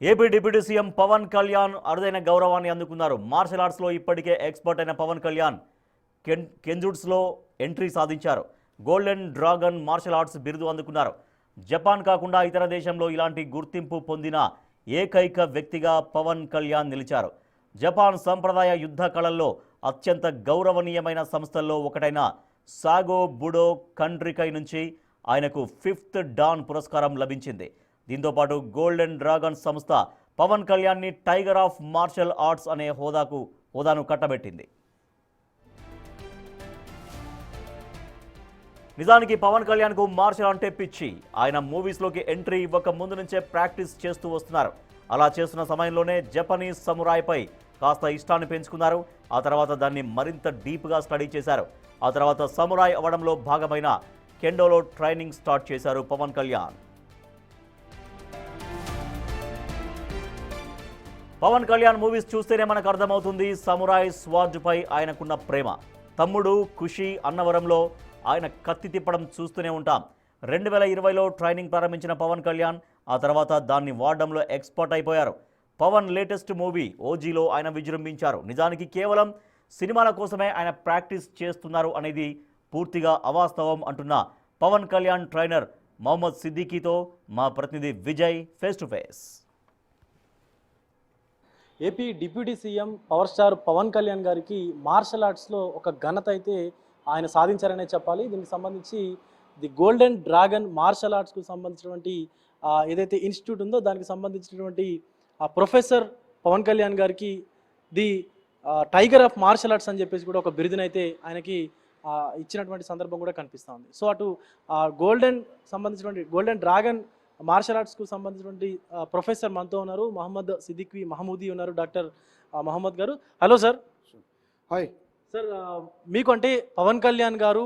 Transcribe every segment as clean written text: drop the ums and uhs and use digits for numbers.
AP deputy CM Pawan Kalyan అరుదైన గౌరవాన్ని అందుకున్నారు. మార్షల్ ఆర్ట్స్లో ఇప్పటికే ఎక్స్పర్ట్ అయిన పవన్ కళ్యాణ్ కెంజుట్స్లో ఎంట్రీ సాధించారు. గోల్డెన్ డ్రాగన్ మార్షల్ ఆర్ట్స్ బిరుదు అందుకున్నారు. జపాన్ కాకుండా ఇతర దేశంలో ఇలాంటి గుర్తింపు పొందిన ఏకైక వ్యక్తిగా పవన్ కళ్యాణ్ నిలిచారు. జపాన్ సంప్రదాయ యుద్ధ కళల్లో అత్యంత గౌరవనీయమైన సంస్థల్లో ఒకటైన సాగో బుడో కంట్రికై నుంచి ఆయనకు 5th డాన్ పురస్కారం లభించింది. దీంతోపాటు గోల్డెన్ డ్రాగన్ సంస్థ పవన్ కళ్యాణ్ని టైగర్ ఆఫ్ మార్షల్ ఆర్ట్స్ అనే హోదాను కట్టబెట్టింది. నిజానికి పవన్ కళ్యాణ్కు మార్షల్ అంటే పిచ్చి. ఆయన మూవీస్లోకి ఎంట్రీ ఇవ్వక ముందు నుంచే ప్రాక్టీస్ చేస్తూ వస్తున్నారు. అలా చేస్తున్న సమయంలోనే జపనీస్ సమురాయ్పై కాస్త ఇష్టాన్ని పెంచుకున్నారు. ఆ తర్వాత దాన్ని మరింత డీప్గా స్టడీ చేశారు. ఆ తర్వాత సమురాయ్ అవ్వడంలో భాగమైన కెండోలో ట్రైనింగ్ స్టార్ట్ చేశారు పవన్ కళ్యాణ్. పవన్ కళ్యాణ్ మూవీస్ చూస్తేనే మనకు అర్థమవుతుంది సమురాయ్ స్వార్డ్పై ఆయనకున్న ప్రేమ. తమ్ముడు, ఖుషి, అన్నవరంలో ఆయన కత్తి తిప్పడం చూస్తూనే ఉంటాం. 2020లో ట్రైనింగ్ ప్రారంభించిన పవన్ కళ్యాణ్ ఆ తర్వాత దాన్ని వాడడంలో ఎక్స్పర్ట్ అయిపోయారు. పవన్ లేటెస్ట్ మూవీ ఓజీలో ఆయన విజృంభించారు. నిజానికి కేవలం సినిమాల కోసమే ఆయన ప్రాక్టీస్ చేస్తున్నారు అనేది పూర్తిగా అవాస్తవం అంటున్న పవన్ కళ్యాణ్ ట్రైనర్ మొహమ్మద్ సిద్దికీతో మా ప్రతినిధి Vijay face to face. AP deputy CM power star Pawan Kalyan గారికి మార్షల్ ఆర్ట్స్లో ఒక ఘనత అయితే ఆయన సాధించారనే చెప్పాలి. దీనికి సంబంధించి ది గోల్డెన్ డ్రాగన్ మార్షల్ ఆర్ట్స్కు సంబంధించినటువంటి ఏదైతే ఇన్స్టిట్యూట్ ఉందో దానికి సంబంధించినటువంటి ప్రొఫెసర్ పవన్ కళ్యాణ్ గారికి the tiger of martial arts అని చెప్పేసి కూడా ఒక బిరుదునైతే ఆయనకి ఇచ్చినటువంటి సందర్భం కూడా కనిపిస్తూ ఉంది. సో అటు సంబంధించినటువంటి గోల్డెన్ డ్రాగన్ మార్షల్ ఆర్ట్స్కు సంబంధించినటువంటి ప్రొఫెసర్ మనతో ఉన్నారు. మహమ్మద్ సిద్దిక్వి మహమూదీ ఉన్నారు. డాక్టర్ మహమ్మద్ గారు, హలో సార్. హాయ్ సార్, మీకు అంటే పవన్ కళ్యాణ్ గారు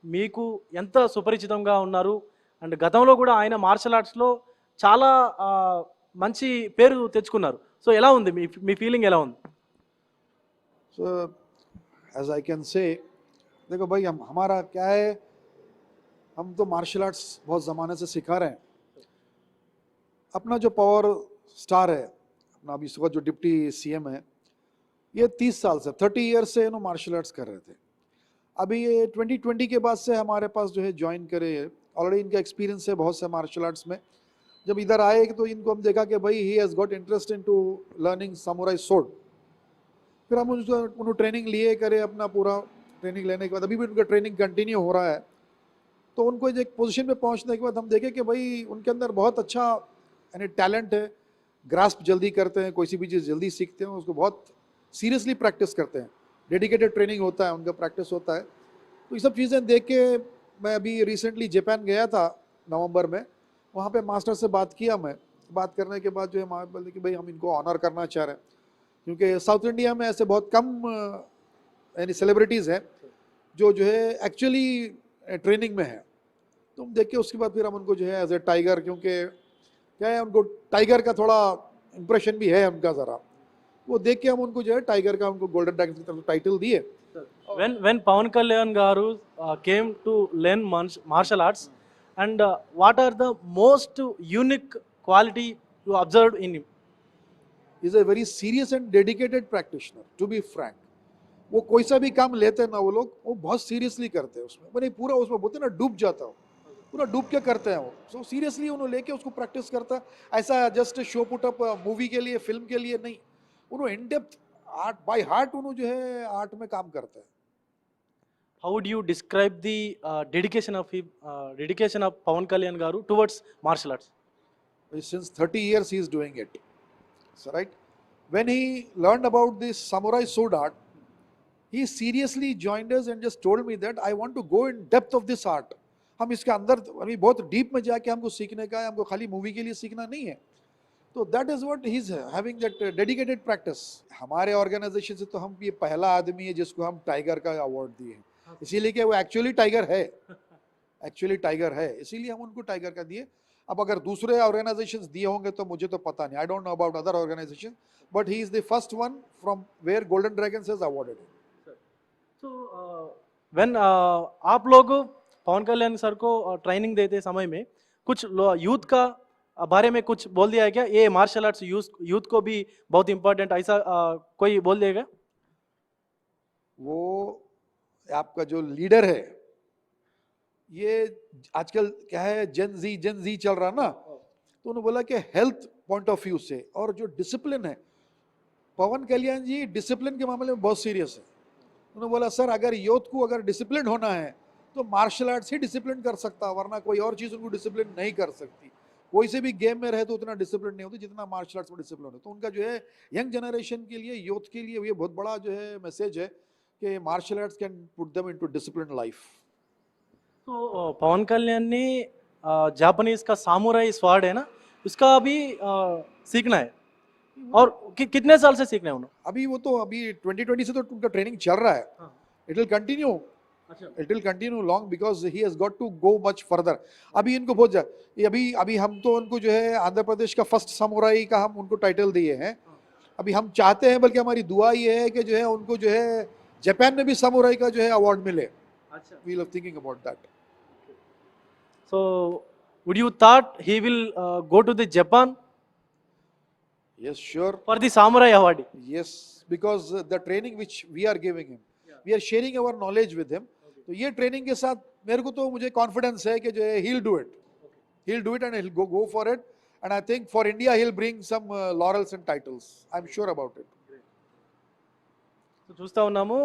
మీకు ఎంత సుపరిచితంగా ఉన్నారు అండ్ గతంలో కూడా ఆయన మార్షల్ ఆర్ట్స్లో చాలా మంచి పేరు తెచ్చుకున్నారు. సో ఎలా ఉంది మీ ఫీలింగ్ ఎలా ఉంది? So as I can say देखो भाई हमारा क्या है, हम तो मार्शल आर्ट्स बहुत ज़माने से सिखा रहे हैं. अपना जो पावर स्टार है, अपना अभी इसका जो डिप्टी सीएम है, ये 30 साल से 30 ईयर्स से इन्होंने मार्शल आर्ट्स कर रहे थे. अभी ये 2020 के बाद से हमारे पास जो है ज्वाइन करे. ऑलरेडी इनका एक्सपीरियंस है बहुत से मार्शल आर्ट्स में. जब इधर आए तो इनको हम देखा कि भाई he has got interest in to learning samurai sword. फिर हम उनको ट्रेनिंग लिए करे. अपना पूरा ट्रेनिंग लेने के बाद अभी भी उनका ट्रेनिंग कंटिन्यू हो रहा है. तो उनको एक पोजीशन पे पहुंचने के बाद हम देखें कि भाई उनके अंदर बहुत अच्छा यानी टैलेंट है. ग्रास्प जल्दी करते हैं, कोई सी भी चीज़ जल्दी सीखते हैं, उसको बहुत सीरियसली प्रैक्टिस करते हैं. डेडिकेटेड ट्रेनिंग होता है, उनका प्रैक्टिस होता है. तो ये सब चीज़ें देख के मैं अभी रिसेंटली जापान गया था नवंबर में. वहाँ पे मास्टर से बात किया. मैं बात करने के बाद जो है वहाँ बोले कि भाई हम इनको ऑनर करना चाह रहे हैं, क्योंकि साउथ इंडिया में ऐसे बहुत कम यानी सेलिब्रिटीज़ हैं जो है एक्चुअली ट्रेनिंग में है. तो हम देख के उसके बाद फिर हम उनको जो है एज ए टाइगर, क्योंकि क्या है उनको टाइगर का थोड़ा इम्प्रेशन भी है उनका ज़रा, वो देख के हम उनको जो है टाइगर का उनको गोल्डन ड्रैगन की तरफ टाइटल दिए. When Pawan Kalyan garu came to learn martial arts, and what are the most unique quality you observed in him? He is a very serious and dedicated practitioner, to be frank. वो कोई सा भी काम लेते हैं ना वो लोग, वो बहुत सीरियसली करते हैं उसमें. मैंने पूरा उसमें बोलते हैं ना डूब जाता हो, पूरा डूब के करते हैं वो. सो सीरियसली उन्होंने लेके उसको प्रैक्टिस करता है. ऐसा just show put up movie के लिए, फिल्म के लिए नहीं. उन्होंने in depth art by heart उन्होंने जो है आर्ट में काम करते हैं. How would you describe the dedication of Pawan Kalyan garu towards martial arts? Since 30 years he is doing it. So right, when he learned about this samurai sword art, he seriously joined us and just told me that I want to go in depth of this art. हम इसके अंदर अभी बहुत deep में जाके हमको सीखने का है, हमको खाली मूवी के लिए सीखना नहीं है. तो that is what he is having that dedicated practice. हमारे ऑर्गेनाइजेशन से तो हम ये पहला आदमी है जिसको हम टाइगर का अवार्ड दिए हैं. इसीलिए कि वो एक्चुअली टाइगर है, इसीलिए हम उनको टाइगर का दिए. अब अगर दूसरे ऑर्गेनाइजेशंस दिए होंगे तो मुझे तो पता नहीं, I don't know about other organisation, but he is the first one from where golden dragons has awarded him. So when आप लोग पवन कल्याण सर को ट्रेनिंग देते समय में कुछ यूथ का बारे में कुछ बोल दिया है क्या? ये मार्शल आर्ट्स यूथ को भी बहुत इंपॉर्टेंट ऐसा कोई बोल देगा? वो आपका जो लीडर है, ये आजकल क्या है, जेन जी चल रहा ना, तो उन्होंने बोला कि हेल्थ पॉइंट ऑफ व्यू से और जो डिसिप्लिन है, पवन कल्याण जी डिसिप्लिन के मामले में बहुत सीरियस है। उन्होंने बोला सर अगर यूथ को अगर डिसिप्लिन होना है तो मार्शल आर्ट्स ही डिसिप्लिन कर सकता, वरना कोई और चीज उनको डिसिप्लिन नहीं कर सकती। कोई से भी गेम में रहे तो उतना डिसिप्लिन नहीं होती जितना मार्शल आर्ट्स में डिसिप्लिन है। तो उनका जो है यंग जनरेशन के लिए, यूथ के लिए ये बहुत बड़ा जो है मैसेज है कि martial arts can put them into discipline life. तो पवन कल्याण ने जापानीज का सामुराई स्वॉर्ड है ना, उसका अभी सीखना है और कितने साल से सीखना है उन्होंने? अभी वो तो अभी 2020 से तो उनका ट्रेनिंग चल रहा है। It will continue, it will continue long because he has got to go much further. अभी इनको बहुत अभी हम तो उनको जो है आंध्र प्रदेश का फर्स्ट सामुराई का हम उनको टाइटल दिए हैं। अभी हम चाहते हैं, बल्कि हमारी दुआ ये है कि जो है उनको जो है जापान में भी सामुराई का जो है अवार्ड मिले। We are thinking about that. So, would you thought he will go to the Japan Yes, sure. for the samurai award? Yes, because the training which we are giving him, we are sharing our knowledge with him. तो ये training के साथ मेरे को तो मुझे confidence है कि जो है he'll do it and he'll go for it, and I think for India he'll bring some laurels and titles. I'm sure about it. So చూస్తూ ఉన్నాము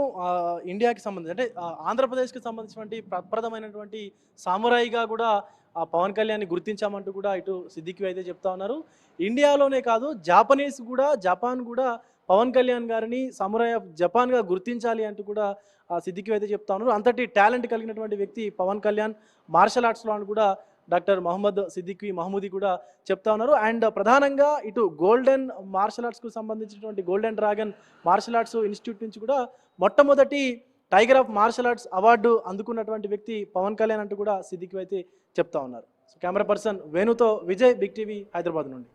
ఇండియాకి సంబంధించి అంటే ఆంధ్రప్రదేశ్కి సంబంధించినటువంటి ప్రప్రదమైనటువంటి సామురాయిగా కూడా పవన్ కళ్యాణ్ని గుర్తించామంటూ కూడా ఇటు సిద్దికి అయితే చెప్తా ఉన్నారు. ఇండియాలోనే కాదు జపాన్ కూడా పవన్ కళ్యాణ్ గారిని సామురాయ్ ఆఫ్ జపాన్గా గుర్తించాలి అంటూ కూడా సిద్దికి అయితే చెప్తా ఉన్నారు. అంతటి టాలెంట్ కలిగినటువంటి వ్యక్తి పవన్ కళ్యాణ్ మార్షల్ ఆర్ట్స్లో అని కూడా డాక్టర్ మహమ్మద్ సిద్దికి మహమూదీ కూడా చెప్తా ఉన్నారు. అండ్ ప్రధానంగా ఇటు గోల్డెన్ మార్షల్ ఆర్ట్స్కు సంబంధించినటువంటి golden dragon martial arts institute నుంచి కూడా మొట్టమొదటి tiger of martial arts award అందుకున్నటువంటి వ్యక్తి పవన్ కళ్యాణ్ అంటూ కూడా సిద్దికి అయితే చెప్తా ఉన్నారు. సో కెమెరా పర్సన్ వేణుతో విజయ్, బిగ్ టీవీ, హైదరాబాద్ నుండి.